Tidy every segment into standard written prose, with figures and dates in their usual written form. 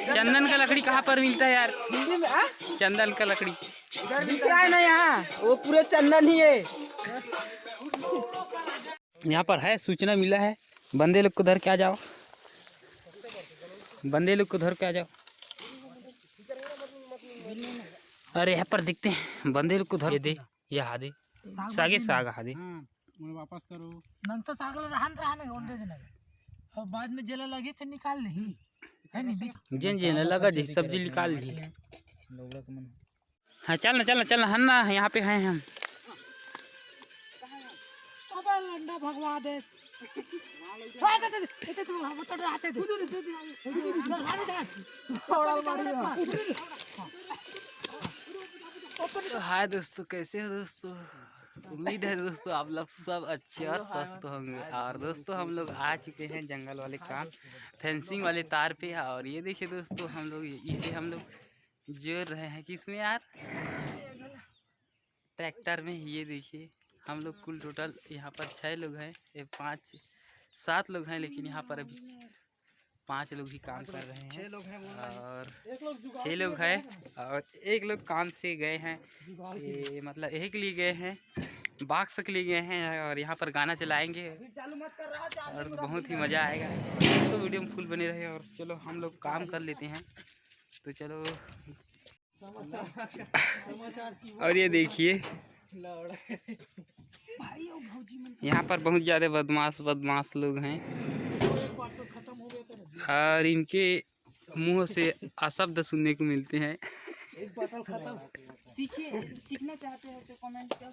चंदन का लकड़ी कहाँ पर मिलता है यार? हिंदी में चंदन का लकड़ी दिख रहा है ना यहाँ, वो पूरे चंदन ही है। यहाँ पर है, सूचना मिला है। बंदे लोग को धर के आ जाओ, बंदे लोग को धर के आ जाओ। अरे यहाँ पर देखते हैं बंदे लोग को धर दे, ये हादे सागे साग हादे वापस करो नंतर तो सागल रहन रहने और दे देना, और बाद में जेल लगी तो निकाल ली है नहीं जेन जेन लगा जी सब्जी निकाल ली। हाँ चलना चलना चलना हन्ना, यहाँ पे हैं हम। लंडा भगवा दे हाय दोस्तों, कैसे हो दोस्तों? उम्मीद है दोस्तों आप लोग सब अच्छे और स्वस्थ होंगे। और दोस्तों हम लोग आ चुके हैं जंगल वाले काम, फेंसिंग वाले तार पे। और ये देखिए दोस्तों, हम लोग इसे हम लोग जोड़ रहे हैं किसमें यार? ट्रैक्टर में। ये देखिए हम लोग कुल टोटल यहाँ पर 6 लोग हैं, 5 7 लोग हैं, लेकिन यहाँ पर अभी 5 लोग ही काम कर रहे हैं। 6 लोग हैं और 6 लोग हैं और 1 लोग काम से गए हैं, मतलब यही के लिए गए हैं, बाक्स के लिए गए हैं। और यहाँ पर गाना चलाएंगे और बहुत ही मज़ा आएगा। तो वीडियो में फुल बने रहे। और चलो हम लोग काम कर लेते हैं, तो चलो। और ये देखिए यहाँ पर बहुत ज़्यादा बदमाश लोग हैं और इनके मुंह से अशब्द सुनने को मिलते हैं। सीखना चाहते हैं तो कमेंट कर।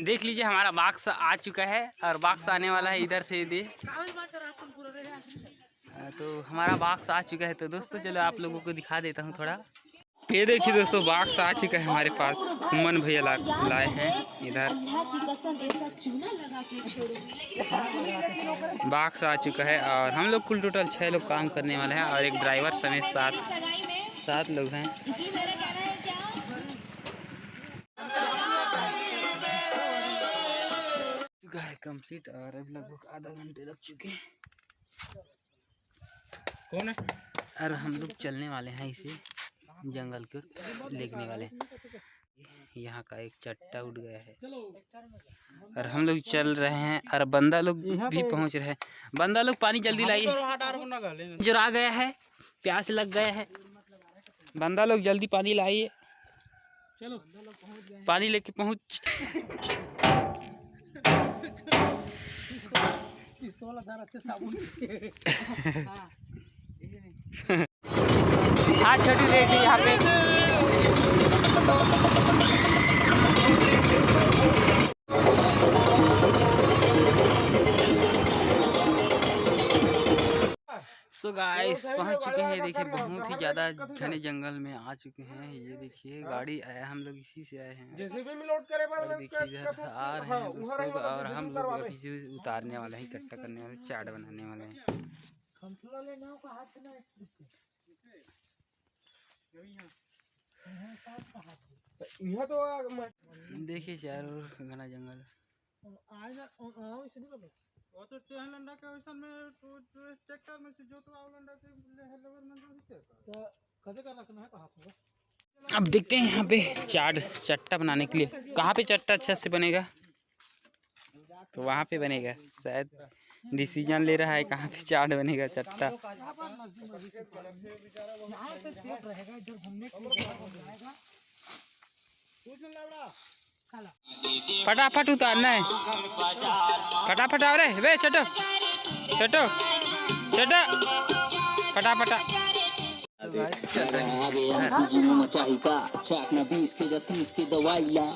देख लीजिए हमारा बॉक्स आ चुका है और बॉक्स आने वाला है इधर से दे। तो हमारा बॉक्स आ चुका है। तो दोस्तों चलो आप लोगों को दिखा देता हूँ थोड़ा। ये देखिए दोस्तों, बॉक्स आ चुका है हमारे पास। खुमन भैया लाए हैं इधर। बॉक्स आ चुका है और हम लोग कुल टोटल 6 लोग काम करने वाले हैं और एक ड्राइवर समेत 7 लोग हैं। चुका है कंप्लीट और अब लगभग आधा घंटे लग चुके हैं। कौन है? और हम लोग चलने वाले हैं, इसे जंगल को लेने वाले हैं। यहाँ का एक चट्टा उठ गया है और हम लोग चल रहे हैं और बंदा लोग भी पहुँच रहे हैं। बंदा लोग पानी जल्दी लाइए, जो आ गया है, प्यास लग गया है। बंदा लोग जल्दी पानी लाइए, चलो पानी लेके पहुँच। हाँ छोटी देखिए यहाँ पे सो गाइस पहुँच चुके हैं। देखिए बहुत ही ज़्यादा घने जंगल में आ चुके हैं। ये देखिए गाड़ी आया, हम लोग इसी से आए हैं। और देखिए इधर आ रहे हैं दोस्तों, और हम लोग अभी से उतारने वाले हैं, इकट्ठा करने वाले, चाट बनाने वाले हैं। देखिए चारों ओर घना जंगल। अब देखते हैं यहाँ पे चट्टा बनाने के लिए कहाँ पे चट्टा अच्छा से बनेगा, तो वहाँ पे बनेगा। शायद डिसीजन ले रहा है कहाँ पे चाट बनेगा, चट्टा। फटाफट उतारना है, फटाफट आ रहे वे चटो चटो चटो फटाफट। चाटना 20 के 30 के दवाई ला।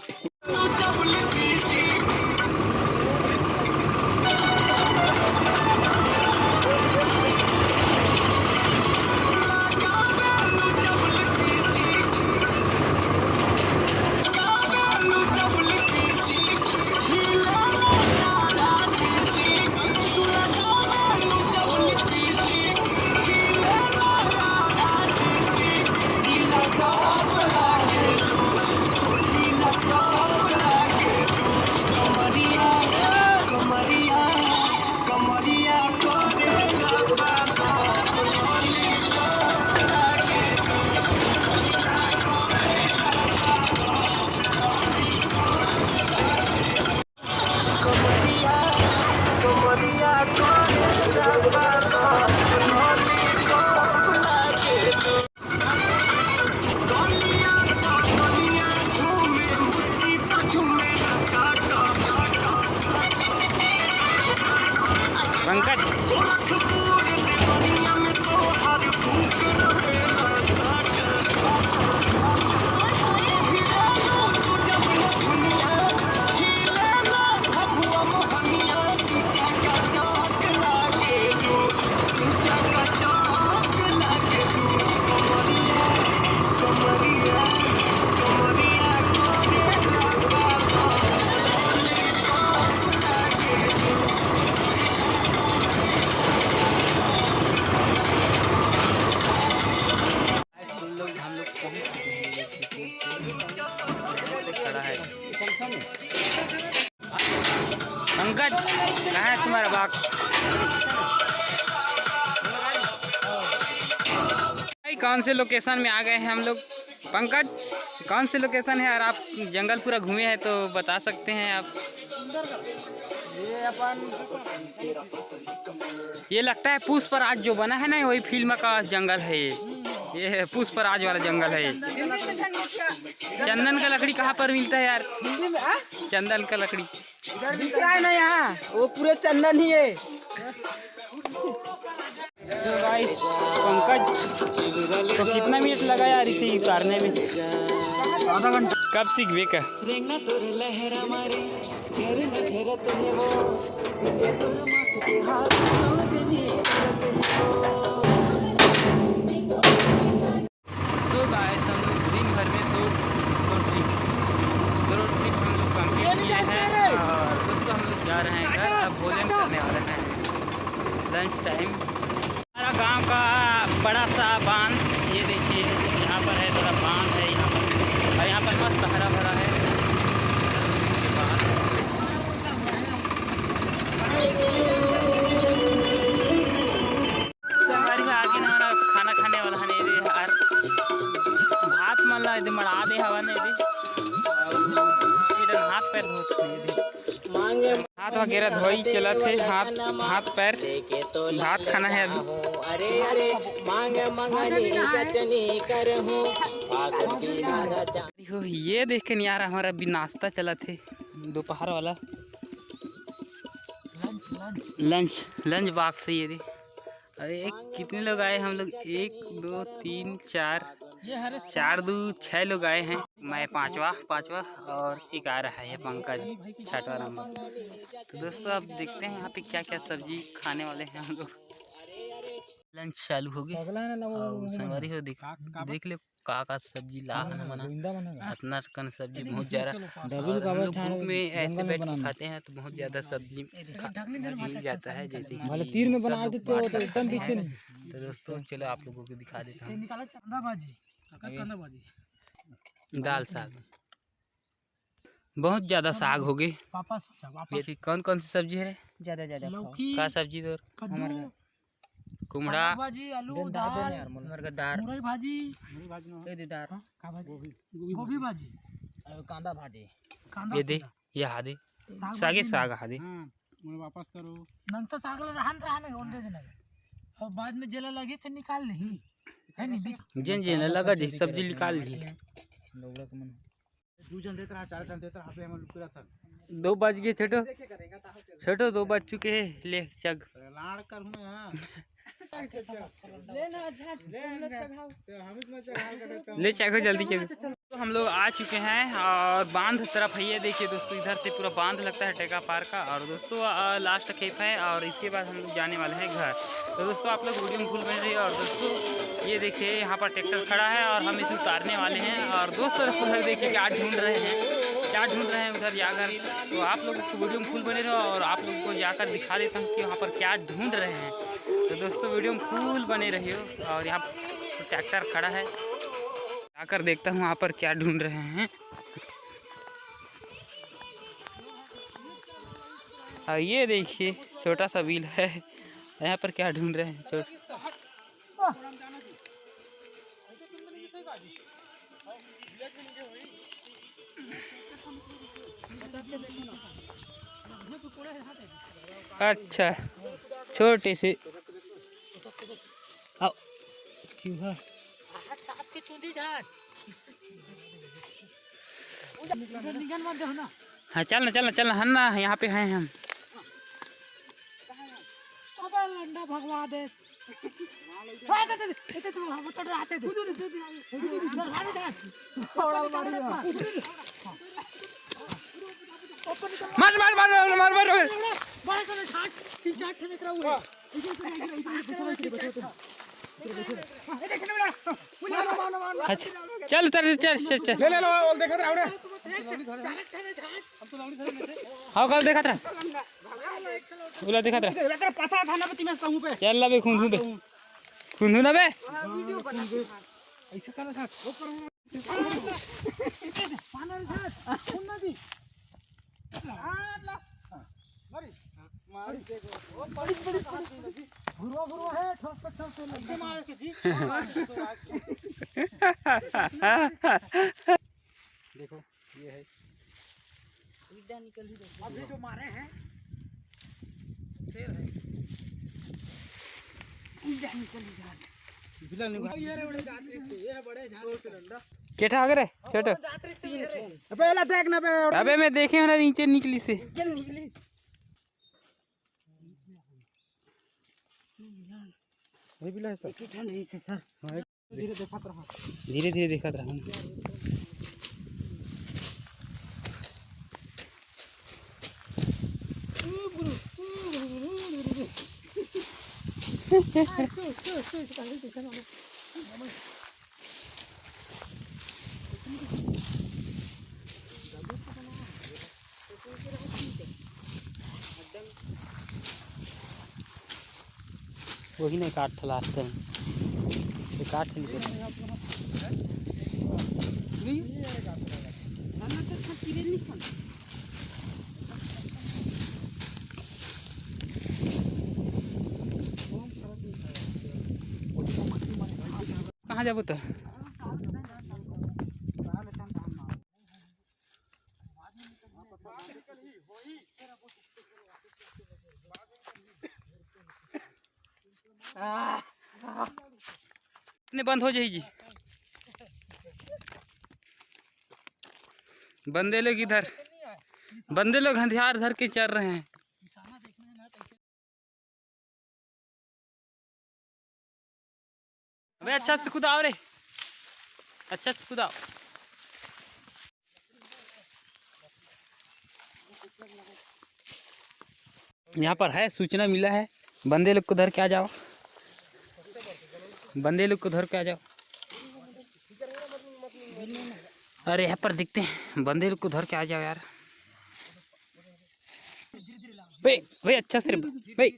हम लोग पहुंच चुके हैं देखिए पुल से खड़ा है पंकज। कहाँ है तुम्हारा बॉक्स? भाई कौन से लोकेशन में आ गए हैं हम लोग? पंकज कौन से लोकेशन है? और आप जंगल पूरा घूमे हैं तो बता सकते हैं आप। ये लगता है पुष्पराज जो बना है ना, वही फिल्म का जंगल है ये पुष्पराज वाला जंगल है। चंदन का लकड़ी कहाँ पर मिलता है यार? चंदन का लकड़ी दिख रहा है ना यहाँ, वो पूरे चंदन ही है। तो गाइस पंकज तो कितना मिनट लगा यार इसे उतारने में? आधा घंटा। कब सीख बे का? सो गाइस हम लोग दिन भर में दो ट्रिप हम लोग कंप्लीट किए हैं और दोस्तों हम लोग जा रहे हैं घर। अब भोजन करने वाले हैं, लंच टाइम। हमारा गांव का बड़ा सा बांध ये देखिए, यहाँ पर है थोड़ा बांध है यहाँ पर, और यहाँ पर मस्त हरा भरा है सवारी आगे ना खाना खाने वाला है दे यार, भात मन ला दे मड़ा दे हवा नहीं दे, हाथ पैर धोते हाथ वगैरह धोई चला थे, हाथ पैर भात खाना है अभी। अरे अरे मांगे मंगनी चटनी करहूं। ये देख के नहीं आ रहा, हमारा अभी नाश्ता चला थे दोपहर वाला लंच बॉक्स है ये दे। अरे कितने लोग आए हम लोग? 1 2 3 4 4 2 6 लोग आए हैं, मैं पांचवा और एक आ रहा है ये पंकज छठवा नंबर। तो दोस्तों आप देखते हैं यहाँ पे क्या क्या सब्जी खाने वाले हैं हम लोग। लंच चालू हो गया और संगवारी हो देख ले का सब्जी ला मना इतना कन सब्जी बहुत ज़्यादा। हम लोग ग्रुप में ऐसे बैठ के खाते हैं तो बहुत ज़्यादा सब्जी मिल जाता है, जैसे कि तीर में बना देते हो तो एकदम पीछे। तो दोस्तों चलो आप लोगों को दिखा देता हूँ। दाल साग, बहुत ज़्यादा साग हो गए। ये कौन कौन सी सब्जी है? ज्यादा का सब्जी तो हमारे कुमड़ा भाजी, आलू, दाल, मुर्गदार भाजी, गोभी भाजी, कांदा भाजी। ये दे ये हादे सागे साग हादे वापस करो नंतर सागला रहने ओल दे देना, और बाद में जेला लगे थे निकाल ली है नहीं जन जेला लगा दे सब्जी निकाल ली। 2 जन देता रहा, 4 जन देता रहा, हम लुक रहा था। 2 बज गए छोटो 2 बज चुके हैं। ले चग लाड़ कर हूं हां ले चगो जल्दी चगो। तो हम लोग आ चुके हैं और बांध तरफ है, ये देखिए दोस्तों इधर से पूरा बांध लगता है टेका पार का। और दोस्तों लास्ट खेप है और इसके बाद हम लोग जाने वाले हैं घर। तो दोस्तों आप लोग वीडियो में फुल बन रही है। और दोस्तों ये देखिए यहाँ पर ट्रैक्टर खड़ा है और हम इसे उतारने वाले हैं। और दोस्तों उधर देखिए क्या ढूंढ रहे हैं उधर जाकर। तो आप लोग वीडियो में फुल बने रहो और आप लोगों को जाकर दिखा देता हूँ कि वहाँ पर क्या ढूंढ रहे हैं। तो दोस्तों वीडियो में फुल बने रहिए। और यहाँ ट्रैक्टर खड़ा है, जाकर देखता हूँ वहाँ पर क्या ढूंढ रहे हैं। और ये देखिए छोटा सा बिल है, यहाँ पर क्या ढूंढ रहे हैं छोटा। अच्छा छोटे से आओ क्यों है हाँ चलना हन्ना यहाँ पे हैं हम। लंडा भगवा दे इते तू हम तो आते दे मार मार मार मार मार बड़ा कर 60 ठने करा हुए अच्छा चल चल चल चल ले ले लो देखा रहा हूं हाँ कल देखा था बोला देखा था तेरा पता था ना मैं कहूं पे चल बे खून ना बे ऐसे करो था देखो ये है अभी जो मारे हैं शेर है बिला नहीं ये रे बड़े जात्री ये है बड़े झाड़ से लंडा केठा अगर छोटो जात्री तीन है अबे एला देख ना बे अबे मैं देखे ना नीचे निकली से चल निकली वही बिला है सर की ठंड ही से सर धीरे देखा रहा धीरे धीरे देखा रहा हूँ वही नहीं काट था लास्ट टाइम ये काट कहाँ जाबो तो बंद हो जाएगी बंदे लोग इधर बंदे लोग हथियार धर के चल रहे हैं अबे अच्छा से कुदाओ रे अच्छा से कुदाओ यहाँ पर है सूचना मिला है बंदे लोग को धर के आ जाओ बंदे लोग को धर के आ जाओ अरे यहाँ पर दिखते हैं बंदे लोग को धर के आ जाओ यार भाई अच्छा से भाई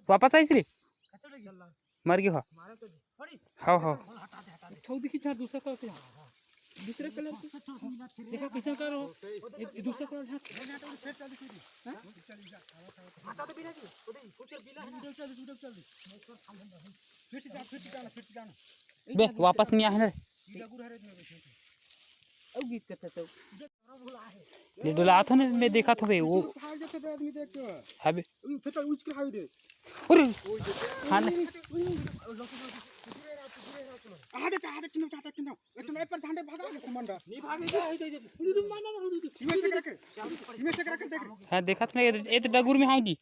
वापस आई रे मर गया हाँ हाँ दूसरे कलर देखा कैसे करो दूसरा कलर बे वापस नहीं आए ना ये डुला था ना मैं देखा था भाई वो है बे अरे हाँ हाँ देखा था ये तो डगुर में हाँ जी